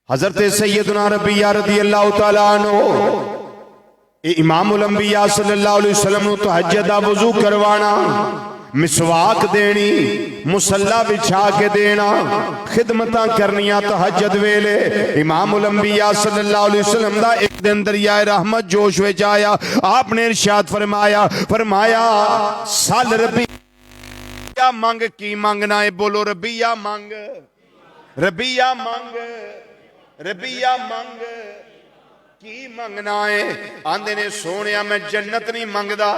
حضرت سیدنا ربیہ رضی اللہ تعالیٰ عنہ امام الانبیاء صلی اللہ علیہ وسلم نو تہجد دا وضو کروانا، مسواک دینی، مصلی بچھا کے دینا، خدمتاں کرنیاں تہجد ویلے۔ امام الانبیاء صلی اللہ علیہ وسلم دا ایک دن دریائے رحمت جوش وچ آیا، آپ نے ارشاد فرمایا سال ربیہ مانگ کی مانگنا ہے، بولو ربیہ مانگ، ربیہ مانگ، ربیہ مانگ کی مانگنا ہے؟ آندے نے سونیا میں جنت نہیں مانگدا،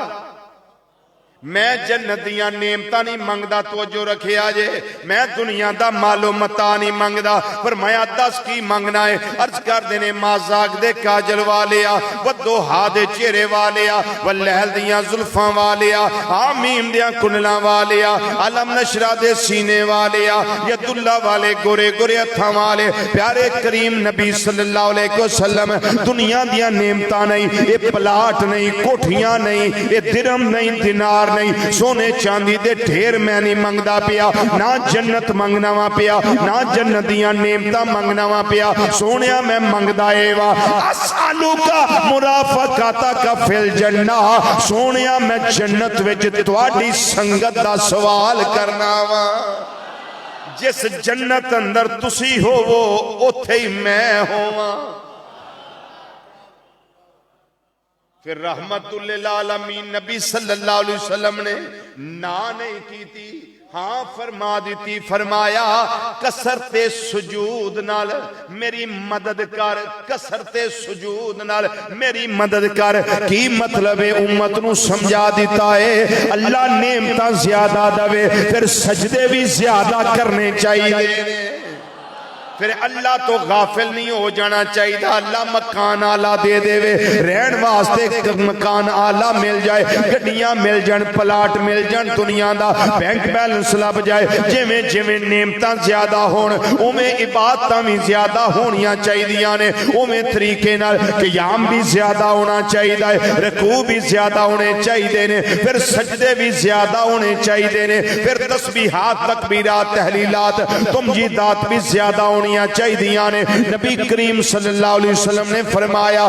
میں جنت دیاں نعمتاں نہیں منگدا، توجہ رکھے آجے، میں دنیا دا مال و متاع نہیں منگدا، فرمایا دس کی منگنا ہے؟ عرض کر دینے مازاق دے کاجل والیا، ودوہا دے چہرے والیا، واللہل دیاں زلفاں والیا، آمیم دیاں کنلاں والیا، علم نشرہ دے سینے والیا، ید اللہ والے گورے گورے اتھاں والے۔ پیارے کریم نبی صلی اللہ علیہ وسلم دنیا دیاں نعمتاں نہیں، اے پلاٹ نہیں، کوٹھیاں نہیں، اے درم نہیں، دینار نہیں، سونے چاندی دے ڈھیر میں نہیں منگدا پیا، نہ جنت منگنا وا پیا، نہ جنت دیاں نعمتاں منگنا وا پیا، سونیا میں منگدا اے وا اسالو کا مرافقاتا کا فی الجنہ، سونیا میں جنت وچ تواڈی سنگت دا سوال کرنا وا۔ جس جنت اندر تسی ہوو اوتھے ہی میں ہوواں۔ پھر رحمت للعالمین نبی صلی اللہ علیہ وسلم نے نا نہیں کی تھی، ہاں فرما دیتی، فرمایا کثرت سجود نال میری مدد کر، کثرت سجود نال میری مدد کر۔ کی مطلب امت نو سمجھا دیتا ہے اللہ نعمتاں زیادہ دوے، پھر سجدے بھی زیادہ کرنے چاہیے، پھر اللہ تو غافل نہیں ہو جانا چاہیے، اللہ مکان آلہ دے دے وے، رہن واسطے مکان آلہ مل جائے، گڈیاں مل جان، پلاٹ مل جان، دنیا دا بینک بیلنس لب جائے، جویں جویں نعمتاں زیادہ ہون اوویں عبادتاں بھی زیادہ ہونیاں چاہیدیاں نے، اوویں طریقے نال قیام بھی زیادہ ہونا چاہیے، رکوع بھی زیادہ ہونے چاہیے نے، پھر سجدے بھی زیادہ ہونے چاہیے نے، پھر تسبیحات تکبیرات تحلیلات تمجیدات بھی زیادہ ہونے چاہیدیاں نے۔ نبی کریم صلی اللہ علیہ وسلم نے فرمایا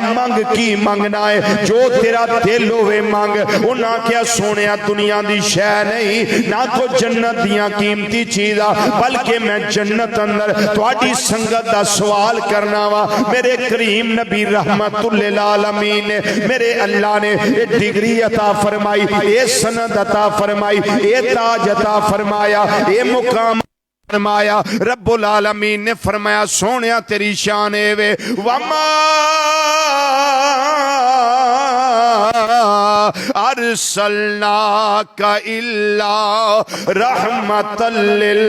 مانگ کی مانگنا ہے؟ جو تیرا دل ہوئے مانگ۔ انہاں کیا سونیا دنیا دی شے نہیں، نہ تو جنت دیاں قیمتی چیزاں، بلکہ میں جنت اندر تواڈی سنگت دا سوال کرنا وا۔ میرے کریم نبی رحمت للعالمین نے، میرے اللہ نے اے ڈگری عطا فرمائی، اے سند عطا فرمائی، اے تاج عطا فرمایا، اے مقام فرمایا۔ رب العالمین نے فرمایا سونیا تیری شان ہے وے، وما ارسلناک الا رحمتا للعالمین۔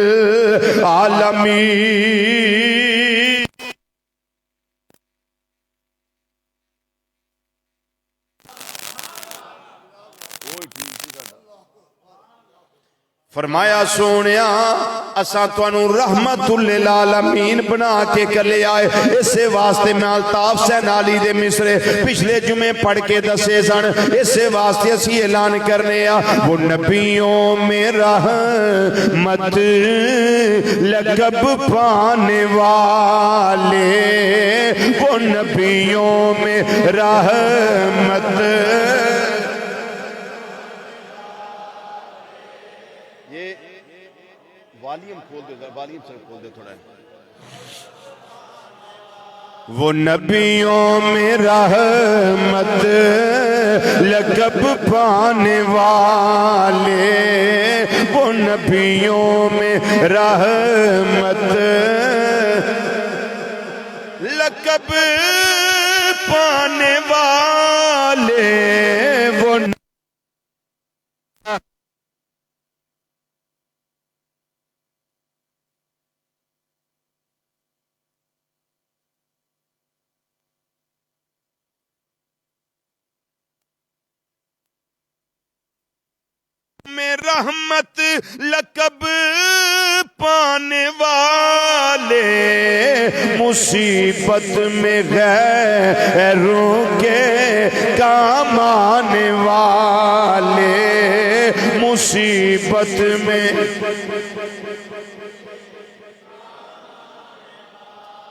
فرمایا سونیا اساں تانوں رحمت للعالمین بنا کے کلے آئے، اسے واسطے میں الطاف حسین علی دے مصرے پچھلے جمعے پڑھ کے دسے سن، اسے واسطے اسی اعلان کرنے آ وہ نبیوں میں رحمت لقب پانے والے، وہ نبیوں میں رحمت۔ والیم کھول دے، والیم سے کھول دے تھوڑا ہے۔ وہ نبیوں میں رحمت لقب پانے والے، وہ نبیوں میں رحمت لقب پانے والے، وہ میں رحمت لقب پانے والے، مصیبت میں غیروں کے کام آنے والے، مصیبت میں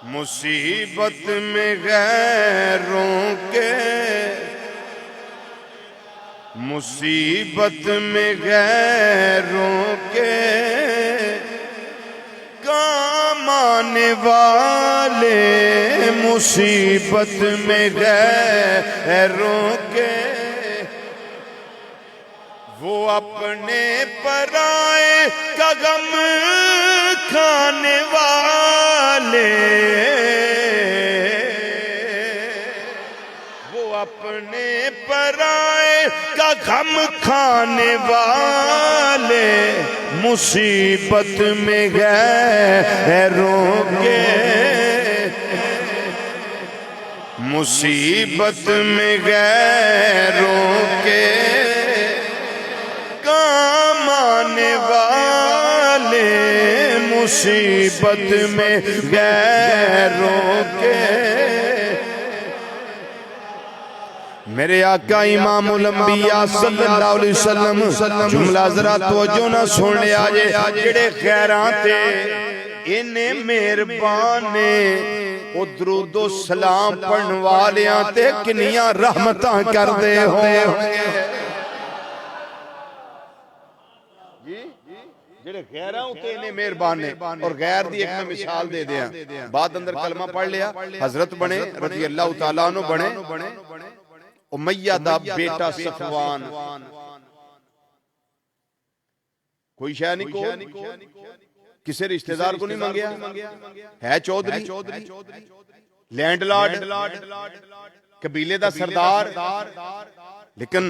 مصیبت میں غیروں کے، مصیبت میں غیروں کے کام آنے والے، مصیبت میں غیروں کے وہ اپنے پرائے کا غم کھانے والے، وہ اپنے پرائے کا غم کھانے والے، مصیبت میں غیروں کے، مصیبت میں غیروں کے کام آنے والے، مصیبت میں غیروں کے۔ میرے آقا امام الانبیاء صلی اللہ علیہ وسلم جملہ ذرا توجہ نہ سن لیا جے، جڑے غیراں تے انہیں مہربان نے او درود و سلام پڑھن والیاں تے کنیاں رحمتاں کر دے ہوں، جڑے غیراں تے انہیں مہربان نے، اور غیر دی ایک میں مثال دے دیا، بعد اندر کلمہ پڑھ لیا، حضرت بنے رضی اللہ تعالیٰ عنہ بنے، امیہ دا بیٹا صفوان، کوئی شے نہیں کو، کسے رشتہ دار کو نہیں منگیا، ہے چودھری، لینڈ لارڈ، قبیلے دا سردار، لیکن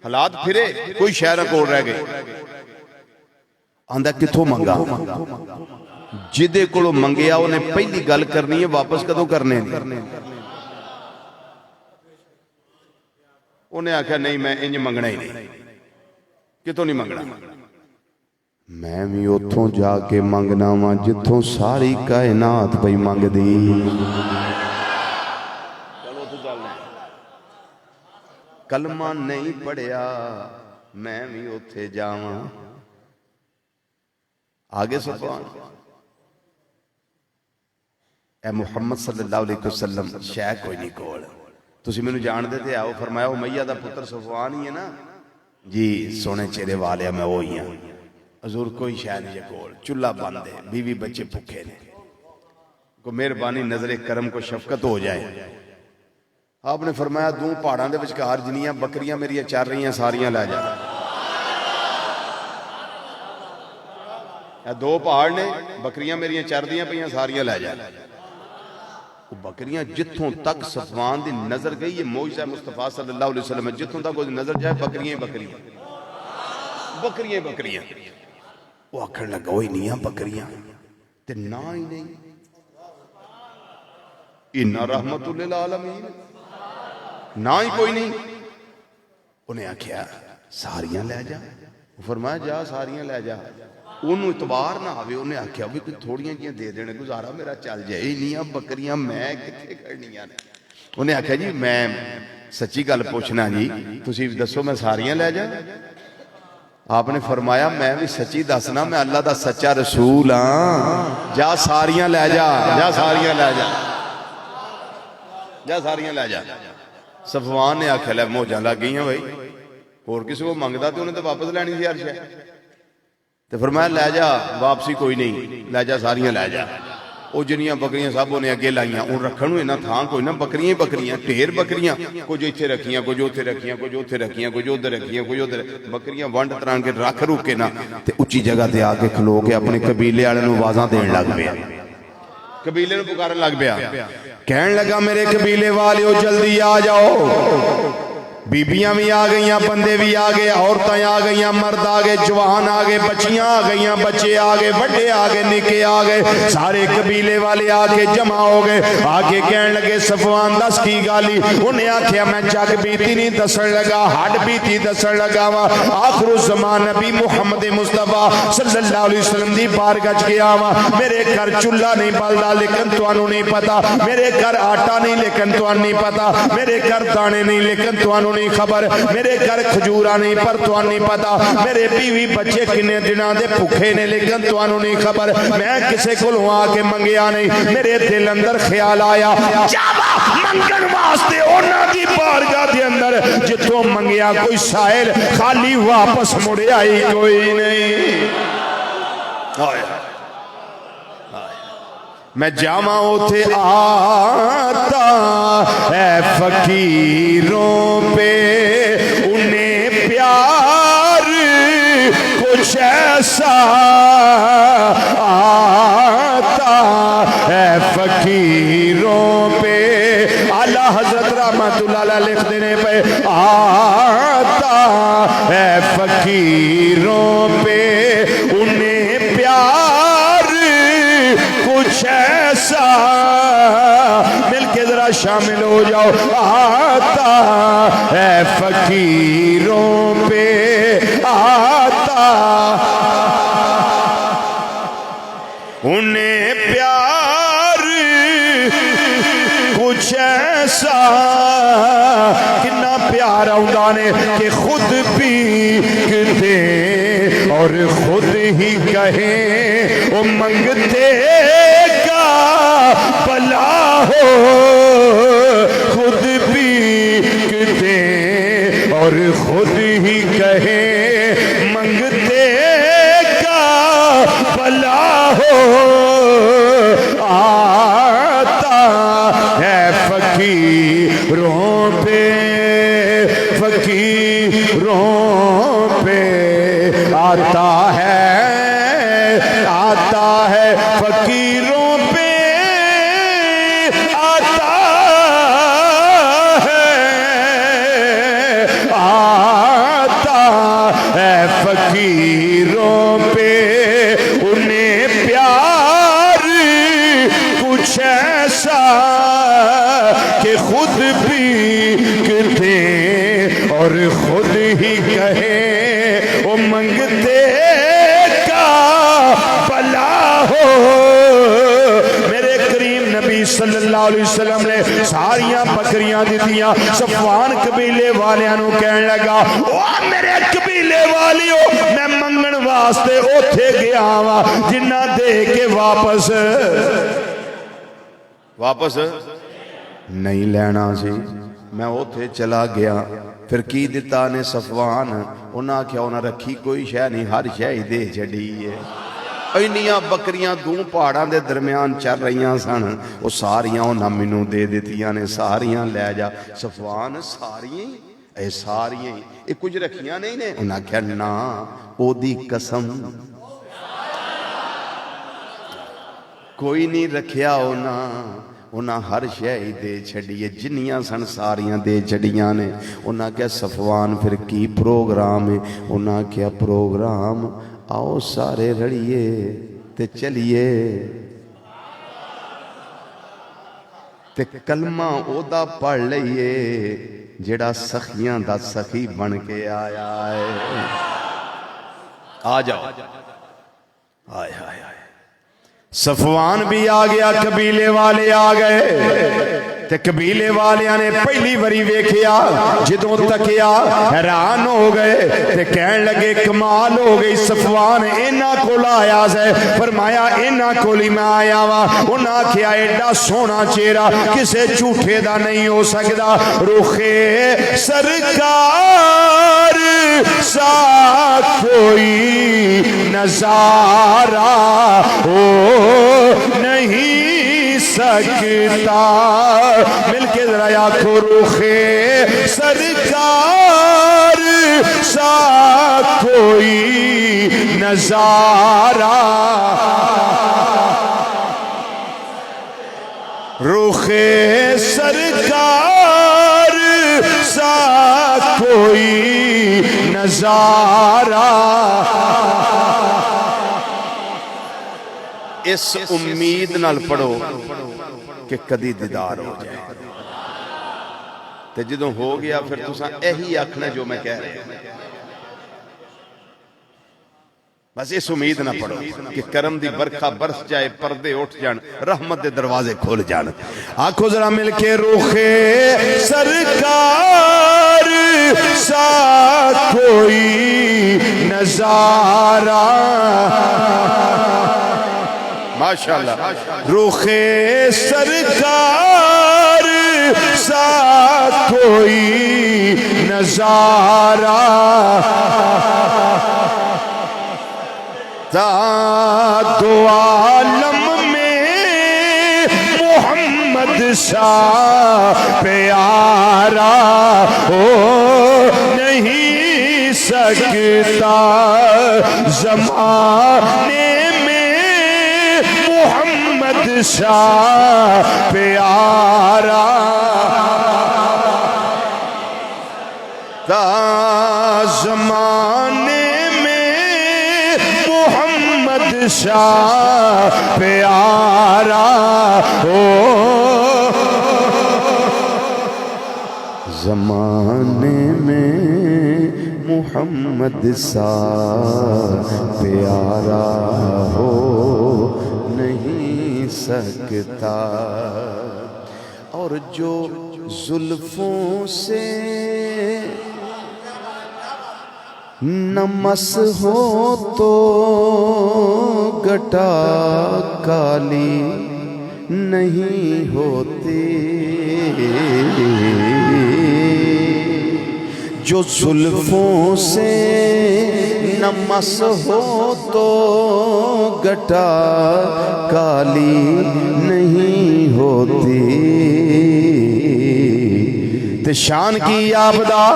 حالات پھرے کوئی شہر کو رہ گئے، آندھا کتھوں منگا، جدے کو منگیا انہیں پہلی گل کرنی ہے، واپس کدوں کرنے نہیں، انہیں آکھا نہیں میں انج منگنا ہی نہیں، کتوں نہیں منگنا، میں بھی اتھوں جا کے منگنا ہاں جتھوں ساری کائنات پئی منگ دی، کلمہ نہیں پڑھیا میں بھی اتھے جاواں، آگے صفوان اے محمد صلی اللہ علیہ وسلم شے کوئی نہیں کول، تسی میں نے جان دے تھے آؤ، فرمایا امیہ دا پتر صفوان ہی ہے نا، جی سونے چہرے والے میں وہی ہیں، حضور کوئی شے نہیں کول، چلہ بند ہے، بیوی بچے پکھے نے، کو مہربانی نظر کرم کو شفقت ہو جائے، آپ نے فرمایا دوں پہاڑاں دے وچکار جنیاں بکریاں میری چار رہی ہیں ساریاں لے جا، دو پہاڑ نے بکریاں میری چار دیاں پہیاں ساریاں لے جا، بکریاں جتھوں تک صفوان دی نظر گئی، یہ معجزہ مصطفیٰ صلی اللہ علیہ وسلم جتھوں تک نظر جائے بکریاں بکریاں بکریاں بکریاں، وہ آکھر لگا ہوئی نہیں ہیں بکریاں تے نہ ہی نہیں، انہا رحمت للعالمین، نہ ہی کوئی نہیں، انہیں آکھیا ساریاں لے جا، فرمایا جا ساریاں لے جا، انہوں اتبار نہ آوے، انہیں آکھیا بھی کوئی تھوڑیاں جیاں دے دینے گزارا میرا چل جائے، انہیاں بکریاں میں کتھے کرنیاں نے، انہیں آکھیا جی میں سچی گل پوچھنا جی تسی دسو میں ساریاں لے جا، آپ نے فرمایا میں بھی سچی دسنا میں اللہ دا سچا رسول ہاں، جا ساریاں لے جا، جا ساریاں لے جا، جا ساریاں لے جا، صفوان نے آکھیا لے موجاں لگ گئی ہیں بھائی، اور کسی کو منگدا تو انہیں تو واپس لینی تھی ہر شے، تو فرمایا لے جا واپسی کوئی نہیں، لے جا ساریاں لے جا، او جنیاں بکریاں صاحب انہیں اگے لائیاں، ان رکھنوں انہاں تھا کوئی نہ بکریاں بکریاں، ٹھیر بکریاں، کچھ ایتھے رکھیاں، کچھ اوتھے رکھیاں، کچھ اوتھے رکھیاں، کچھ ادھر رکھیاں، کچھ ادھر بکریاں ونڈ تران کے رکھ روکے نہ، تے اچھی جگہ تے آگے کھلو کے اپنے قبیلے والے نوں آوازاں دین لگ پیا، قبیلے نوں پکارن لگ پیا، کہن لگا میرے قبیلے والیو جلدی آ جاؤ، بیبیاں بھی آ گئیاں، بندے بھی آ گئے، عورتیں آ گئیاں، مرد آ گئے، جوان آ گئے، بچیاں آ گئیاں، بچے آ گئے، بڑے آ گئے، نکے آ گئے، سارے قبیلے والے آ کے جمع ہو گئے، آگے کہن لگے صفوان دس کی گالی، انہیں آکھیا میں جگ بیتی نہیں دسن لگا، ہڈ بیتی دسن لگا، آخر الزمان نبی محمد مصطفیٰ صلی اللہ علیہ وسلم دی بارگاہ گیا، میرے گھر چولہا نہیں بلدا لیکن توانوں نہیں پتا، میرے گھر آٹا نہیں لیکن توانوں نہیں پتا، میرے گھر دانے نہیں لیکن توانوں نہیں خبر، میرے گھر کھجورا نہیں پر توانو نہیں پتا، میرے بیوی بچے کنے دنوں دے بھوکے نے لیکن توانو نہیں خبر، میں کسے کولوں آ کے منگیا نہیں۔ میرے دل اندر خیال آیا جاوا منگن واسطے انہاں دی بارگاہ دے اندر جتوں منگیا کوئی سائل خالی واپس مڑے آئی کوئی نہیں۔ میں جاواں اوتھے آتا اے فقیروں پہ انہیں پیار کچھ ایسا آتا اے فقیروں پہ، اعلیٰ حضرت رحمت اللہ علیہ لکھ دینے پہ آتا اے فقیروں پہ انہیں پیار کچھ ایسا، مل کے ذرا شامل ہو جاؤ، آتا اے فقیروں پہ آتا انہیں پیار کچھ ایسا، کنا پیار آؤں نے کہ خود بھی اور خود ہی کہیں وہ منگتے کا بلا ہو، خود بھی دیں اور خود ہی کہیں منگتے کا بلا ہو، آتا ہے فقیروں پہ، فقیروں پہ آتا ہے فقیروں پہ آتا ہے فقیروں پہ انہیں پیار کچھ ایسا کہ خود بھی دیں اور خود ہی کہیں وہ منگتے کا بلا ہو۔ میرے کریم نبی صلی اللہ علیہ وسلم نے ساریاں بکریاں دیتیاں، صفوان قبیلے والیاں نو کہن لگا او میرے قبیلے والیو میں منگن واسطے اوتھے گیا وا جنہ دے کے واپس نہیں لینا سی، میں اوتھے چلا گیا، پھر کی دیتا نے صفوان، انہاں کیا انہاں رکھی کوئی شے نہیں، ہر شے ہی دے چھڑی ہے۔ اینیاں بکریاں دوں پہاڑاں دے درمیان چل رہیاں سن، وہ ساریاں انہاں مینوں دے دیتیاں نے، ساریاں لے جا۔ صفوان ساریاں اے ساریاں اے کچھ رکھیاں نہیں نے، انہاں کیا نا او دی قسم کوئی نہیں رکھیا انہاں ہر شے ہی دے چھڑیے، جنیاں سن ساریاں دے چھڑیاں نے۔ انہاں کیا صفوان پھر کی پروگرام ہے؟ انہاں کیا پروگرام، آؤ سارے رڑیے تے چلیے تے کلمہ او دا پڑھ لئیے جڑا سخیاں دا سخی بن کے آیا ہے۔ آ جاؤ، آئے آئے آئے۔ صفوان بھی آ گیا، قبیلے والے آ گئے تے قبیلے والیاں نے پہلی وری ویکھیا، جدوں تکیا حیران ہو گئے تے کہن لگے کمال ہو گئی، صفوان انہاں کول آیا سے، فرمایا انہاں کول ہی میں آیا وا۔ انہاں کیا ایڈا سونا چہرہ کسے جھوٹے دا نہیں ہو سکدا، رخے سرکار سا کوئی نظارہ ہو نہیں سکتا، مل کے ذرا یا کو رخے سرکار سا کوئی نظارہ، رخے سرکار سا کوئی نظارہ، اس امید نال پڑھو کہ کدی دیدار ہو جائے، تے جدوں ہو گیا پھر تساں یہی آکھنا جو میں کہہ رہا ہوں۔ بس اس امید نہ پڑھو کہ کرم دی برکھا برس جائے، پردے اٹھ جان، رحمت دے دروازے کھول جان۔ آنکھو ذرا مل کے روخے سرکار سا کوئی نظارہ، ماشاءاللہ، روخے سرکار سا کوئی نظارہ، دو عالم میں محمد سا پیارا ہو نہیں سکتا، زمانے میں محمد سا پیارا، زمانے شاہ پیارا ہو، زمانے میں محمد سا پیارا ہو نہیں سکتا، اور جو زلفوں سے نمس ہو تو گٹا کالی نہیں ہوتی، جو زلفوں سے نمس ہو تو گٹا کالی نہیں ہوتی، شان کی آبدہ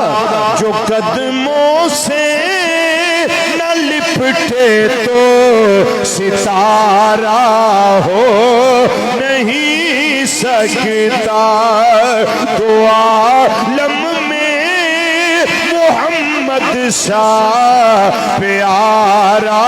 جو قدموں سے نہ لپٹے تو ستارہ ہو نہیں سکتا، دو عالم میں محمد سا پیارا،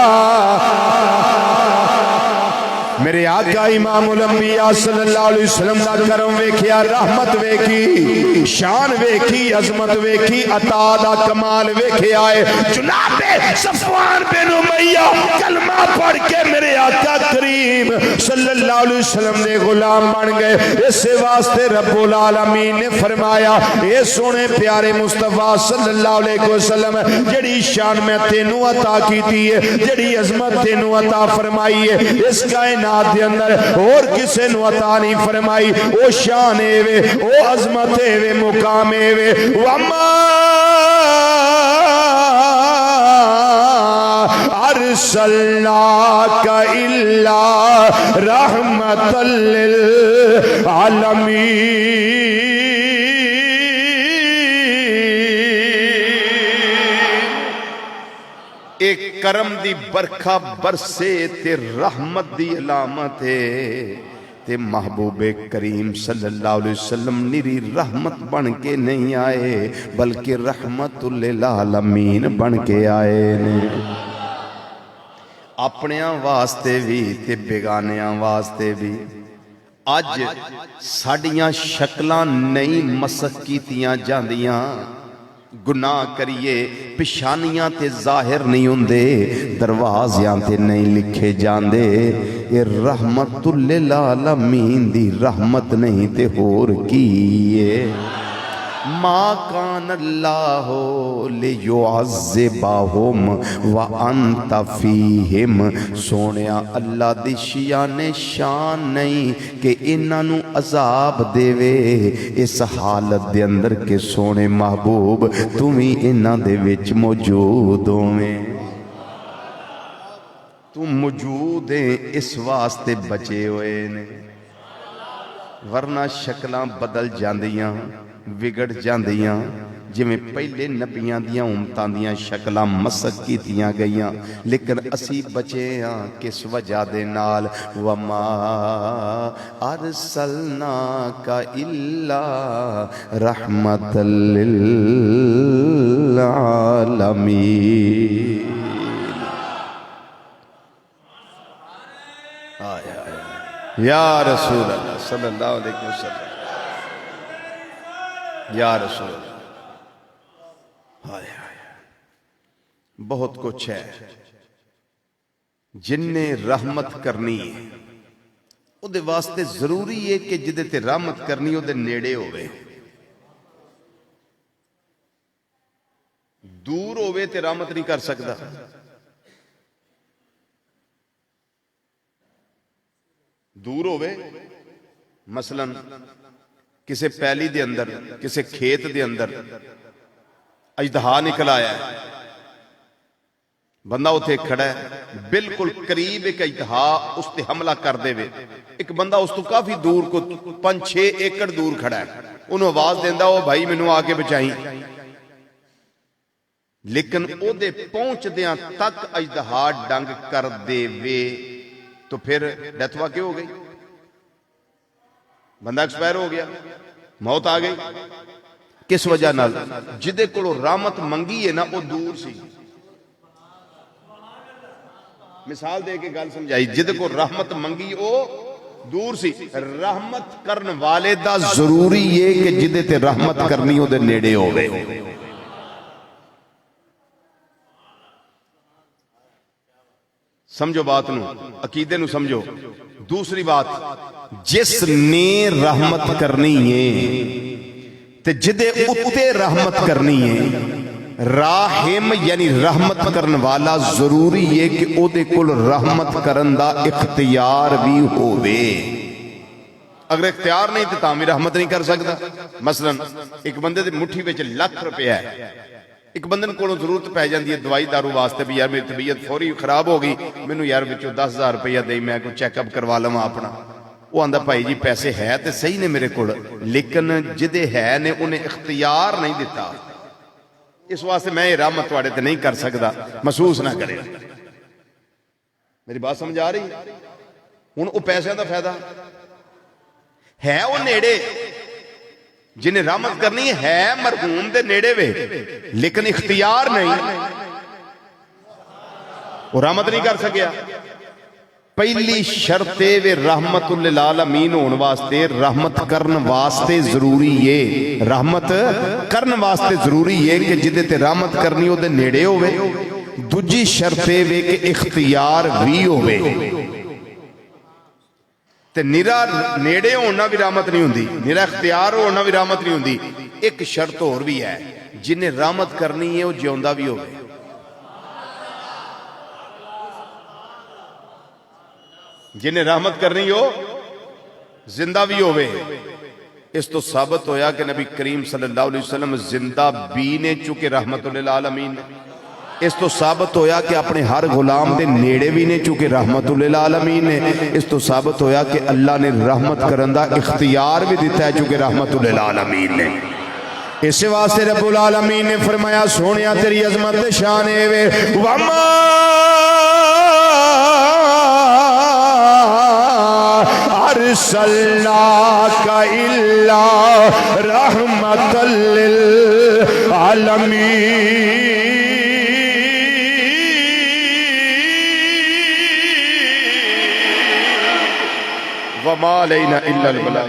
میرے آقا امام الانبیاء صلی اللہ علیہ وسلم دا کرم ویکھیا، رحمت ویکھی، شان ویکھی، عظمت ویکھی، عطا دا کمال ویکھیا ہے۔ جناب صفوان بن امیہ کلمہ پڑھ کے میرے آقا کریم صلی اللہ علیہ وسلم نے غلام بن گئے، اس واسطے رب العالمین نے فرمایا اے سونے پیارے مصطفیٰ صلی اللہ علیہ وسلم، جڑی شان میں تینوں عطا کیتی ہے، جڑی عظمت تینوں عطا فرمائی ہے، اس کائنات دے اندر اور کسے نو عطا نہیں فرمائی، او شان اے وے، او عظمت اے وے، مقام اے وے، وَمَا أَرْسَلْنَاكَ إِلَّا رَحْمَةً لِلْعَالَمِينَ۔ ایک کرم دی برکھا برسے تے رحمت دی علامت ہے، تے محبوب کریم صلی اللہ علیہ وسلم نری رحمت بن کے نہیں آئے بلکہ رحمت للعالمین بن کے آئے نے، اپنیاں واسطے بھی تے بیگانیاں واسطے بھی۔ اج ساڑیاں شکلاں نئی مسخ کیتیاں جاندیاں، گناہ کریے پشانیاں تے ظاہر نہیں ہوندے، دروازیاں تے نہیں لکھے جاندے، یہ رحمت للعالمین دی رحمت نہیں تے ہور کیے۔ ما کان اللہ لیعذبہم وانت فیہم، سونیا اللہ دی شیان شان نہیں کہ انہاں نو عذاب دے وے اس حالت دے اندر کہ سونے محبوب تمہیں انہاں دے وچ موجود ہوئے، تم موجود ہیں اس واسطے بچے ہوئے نے، ورنہ شکلاں بدل جاندیاں وگڑ جاندیاں، جی میں پہلے نبیاں دیاں امتاں دیاں شکلاں مسخ کیتیاں گئیاں، لیکن اسی بچے ہاں کس وجہ دے نال، وَمَا أَرْسَلْنَاكَ إِلَّا رَحْمَةً لِلْعَالَمِينَ۔ یا رسول اللہ صلی اللہ علیہ وسلم، یا رسول اللہ، بہت کچھ ہے جن نے رحمت کرنی ہے وہ دے واسطے ضروری ہے کہ جدے تے رحمت کرنی وہ دے نیڑے ہوئے، دور ہوئے تے رحمت نہیں کر سکتا۔ دور ہوئے مثلا کسے پیلی دے اندر، کسے کھیت دے اندر اژدہا نکل آیا ہے، بندہ اتھے کھڑا ہے، بالکل قریب ایک اژدہا اس تے حملہ کر دے وے، ایک بندہ اس تو کافی دور کو 5-6 ایکڑ دور کھڑا ہے، انہوں آواز دیندہ ہو بھائی مینوں آ کے بچائیں، لیکن او دے پہنچ دیاں تک اژدہا ڈنگ کر دے وے تو پھر ڈیتھ واقع ہو گئی، بندہ ایکسپائر ہو گیا، موت آ گئی۔ کس وجہ نال؟ جدے کولو رحمت منگی ہے نا وہ دور سی۔ مثال دے کے گل سمجھائی، جدے کو رحمت منگی وہ دور سی۔ رحمت کرن والے دا ضروری ہے کہ جدے تے رحمت کرنی ہو دے نیڑے ہوئے۔ سمجھو بات نو، عقیدے نو سمجھو۔ دوسری بات، جس نے رحمت کرنی ہے تے جدے اتے رحمت کرنی ہے، راہم یعنی رحمت کرن والا ضروری ہے کہ او دے کل رحمت کرن دا اختیار بھی ہوئے۔ اگر اختیار نہیں تو تامی رحمت نہیں کر سکتا۔ مثلا ایک بندے دے مٹھی وچ ₹1,00,000 ہے، ایک بندن کو ضرورت پہ جاندی ہے دوائی دارو واسطے بھی، یار میری طبیعت فوری خراب ہو گئی، مینوں یار وچوں ₹10,000 دے میں کو چیک اپ کروا لواں اپنا۔ وہ آندا بھائی جی پیسے ہے تے صحیح نے میرے کو، لیکن جدے ہے نے انہیں اختیار نہیں دیتا، اس واسطے میں یہ رحمت تواڈے تے نہیں کر سکتا، محسوس نہ کرے۔ میری بات سمجھ آ رہی؟ ہن وہ پیسے دا فائدہ ہے وہ نیڑے، جنہیں رحمت کرنی ہے مرحوم دے نیڑے وے، لیکن اختیار نہیں، وہ رحمت نہیں کر سکیا۔ پہلی شرط وے رحمت للعالمین ہون واسطے رحمت کرن واسطے ضروری ہے، رحمت کرن واسطے ضروری ہے کہ جدے تے رحمت کرنی ہو دے نیڑے ہوئے۔ دوجی شرط وے کہ اختیار بھی ہوئے، تے نیرا نیڑے ہونا بھی رحمت نہیں ہوندی، نیرا اختیار ہونا بھی رحمت نہیں ہوندی۔ ایک شرط اور بھی ہے، جنہیں رحمت کرنی ہے وہ جیوندہ بھی ہوئے۔ جنہیں رحمت کرنی ہو زندہ بھی ہوئے۔ اس تو ثابت ہویا کہ نبی کریم صلی اللہ علیہ وسلم زندہ بھی نے چونکہ رحمت للعالمین۔ اس تو ثابت ہویا کہ اپنے ہر غلام دے نیڑے بھی نے چونکہ رحمت للعالمین نے۔ اس تو ثابت ہویا کہ اللہ نے رحمت کرندہ اختیار بھی دیتا ہے چونکہ رحمت للعالمین نے۔ اس واسطے رب العالمین نے فرمایا سونیا تیری عظمت شان وے وما ارسلناک الا رحمت للعالمین وما علینا الا البلاغ۔